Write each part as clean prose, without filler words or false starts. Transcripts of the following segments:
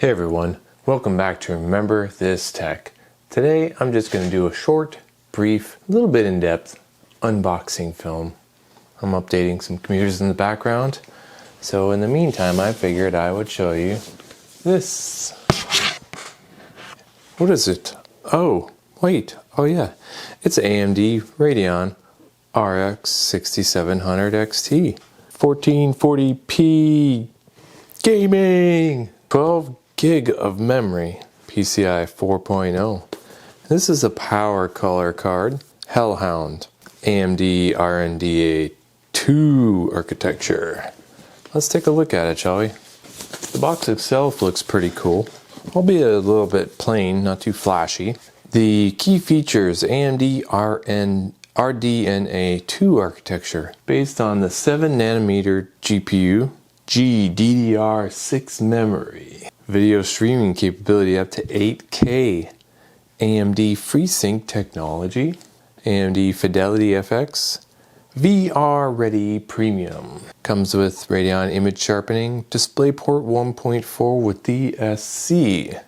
Hey everyone, welcome back to Remember This Tech. Today I'm just going to do a short, brief, a little bit in-depth unboxing film. I'm updating some computers in the background, so in the meantime I figured I would show you this. What is it? Oh, wait, oh yeah, it's AMD Radeon RX 6700 XT. 1440p gaming! 12 gig of memory, PCI 4.0. This is a PowerColor card, Hellhound, AMD RDNA 2 architecture. Let's take a look at it, shall we? The box itself looks pretty cool, albeit a little bit plain, not too flashy. The key features: AMD RDNA 2 architecture, based on the 7nm GPU, GDDR6 memory. Video streaming capability up to 8K. AMD FreeSync technology. AMD Fidelity FX. VR Ready Premium. Comes with Radeon image sharpening. DisplayPort 1.4 with DSC.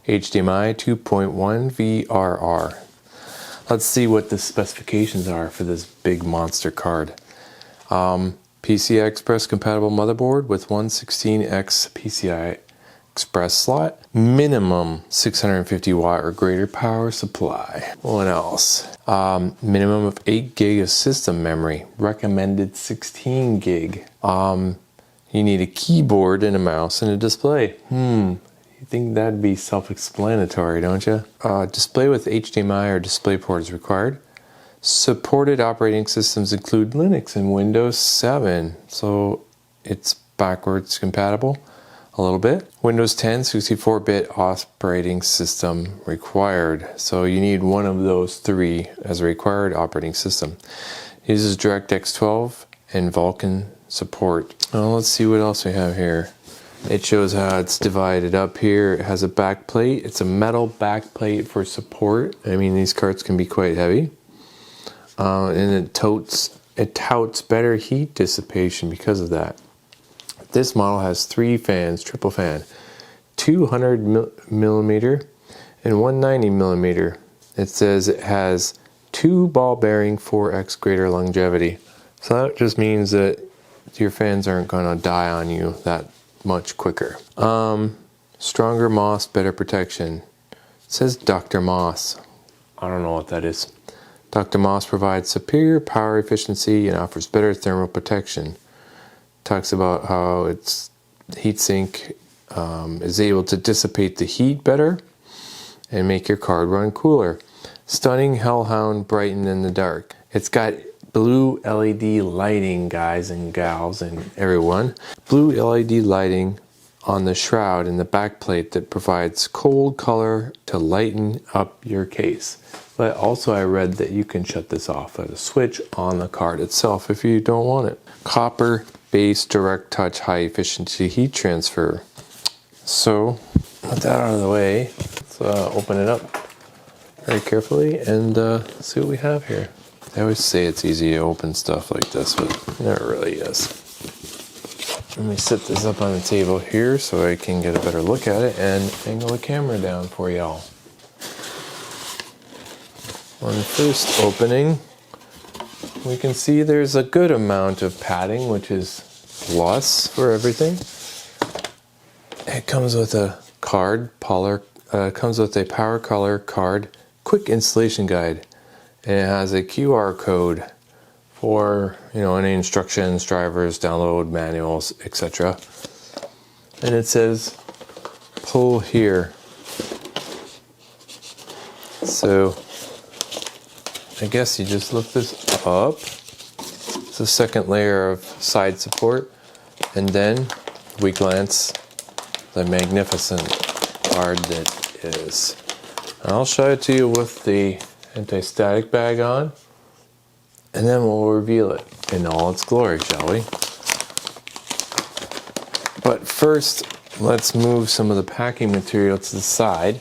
HDMI 2.1 VRR. Let's see what the specifications are for this big monster card. PCI Express compatible motherboard with 116X PCI Express slot. Minimum 650 watt or greater power supply. What else? Minimum of 8 gig of system memory. Recommended 16 gig. You need a keyboard and a mouse and a display. You think that'd be self-explanatory, don't you? Display with HDMI or DisplayPort is required. Supported operating systems include Linux and Windows 7, so it's backwards compatible a little bit. Windows 10 64-bit operating system required, so you need one of those three as a required operating system. Uses DirectX 12 and Vulkan support. Now let's see what else we have here. It shows how it's divided up here. It has a back plate. It's a metal back plate for support. I mean, these cards can be quite heavy. And it touts better heat dissipation because of that. This model has 3 fans, triple fan, 200mm and 190mm. It says it has 2 ball bearing 4x greater longevity. So that just means that your fans aren't going to die on you that much quicker. Stronger Moss, better protection. It says Dr. Moss. I don't know what that is. Dr. Moss provides superior power efficiency and offers better thermal protection. Talks about how its heatsink is able to dissipate the heat better and make your card run cooler. Stunning Hellhound, brighten in the dark. It's got blue LED lighting, guys and gals and everyone. Blue LED lighting on the shroud and the backplate that provides cold color to lighten up your case. But also I read that you can shut this off at a switch on the card itself if you don't want it. Copper base direct touch high efficiency heat transfer. So with that out of the way, let's open it up very carefully and see what we have here. I always say it's easy to open stuff like this, but it never really is. Let me set this up on the table here so I can get a better look at it and angle the camera down for y'all. On the first opening, we can see there's a good amount of padding, which is plus for everything. It comes with a card, comes with a PowerColor card quick installation guide. And it has a QR code for, any instructions, drivers, download manuals, etc. And it says pull here. So I guess you just lift this up. It's a second layer of side support, and then we glance the magnificent card that is. And I'll show it to you with the anti-static bag on, and then we'll reveal it in all its glory, shall we? But first, let's move some of the packing material to the side,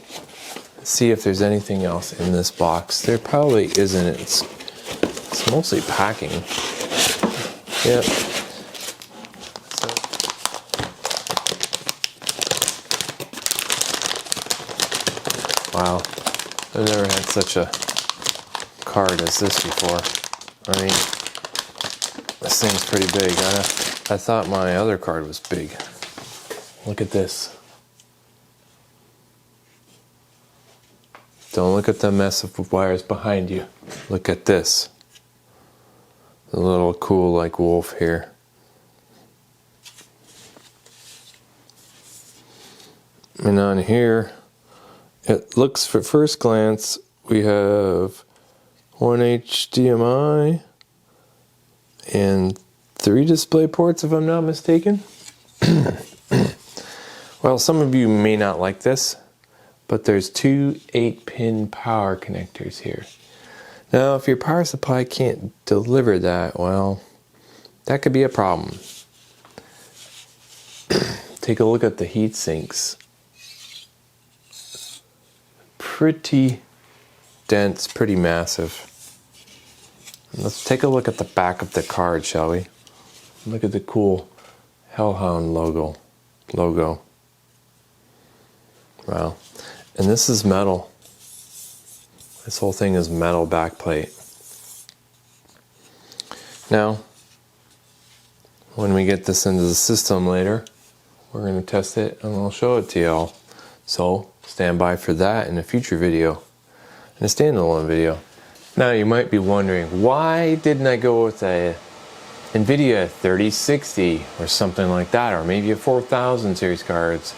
see if there's anything else in this box. There probably isn't. It's mostly packing. Yep. Wow, I've never had such a card as this before. I mean, this thing's pretty big. I thought my other card was big. Look at this. Don't look at the mess of wires behind you. Look at this. A little cool like wolf here. And on here, it looks, at first glance, we have one HDMI and 3 display ports, if I'm not mistaken. Well, some of you may not like this, but there's 2 8-pin power connectors here. Now, if your power supply can't deliver that, well, that could be a problem. Take a look at the heat sinks. Pretty dense, pretty massive. Let's take a look at the back of the card, shall we? Look at the cool Hellhound logo. Wow. And this is metal. This whole thing is metal backplate. Now, when we get this into the system later, we're going to test it and I'll show it to y'all. So, stand by for that in a future video, in a standalone video. Now, you might be wondering, why didn't I go with a NVIDIA 3060 or something like that, or maybe a 4000 series cards?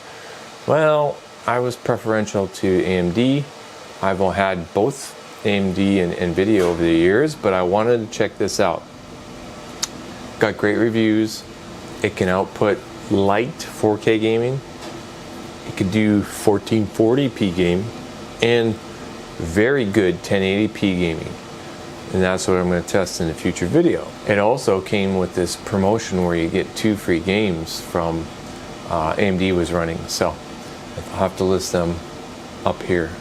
Well, I was preferential to AMD. I've had both AMD and NVIDIA over the years, but I wanted to check this out. Got great reviews. It can output light 4K gaming. It could do 1440p game and very good 1080p gaming. And that's what I'm going to test in a future video. It also came with this promotion where you get 2 free games from AMD was running. So I'll have to list them up here.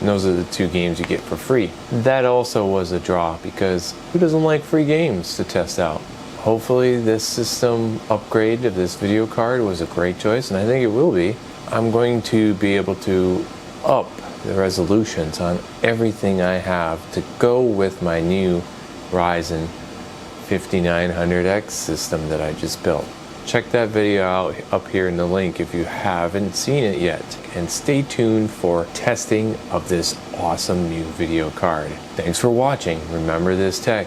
And those are the 2 games you get for free. That also was a draw because who doesn't like free games to test out? Hopefully this system upgrade of this video card was a great choice, and I think it will be. I'm going to be able to up the resolutions on everything I have to go with my new Ryzen 5900X system that I just built. Check that video out up here in the link if you haven't seen it yet. And stay tuned for testing of this awesome new video card. Thanks for watching. Remember this tech.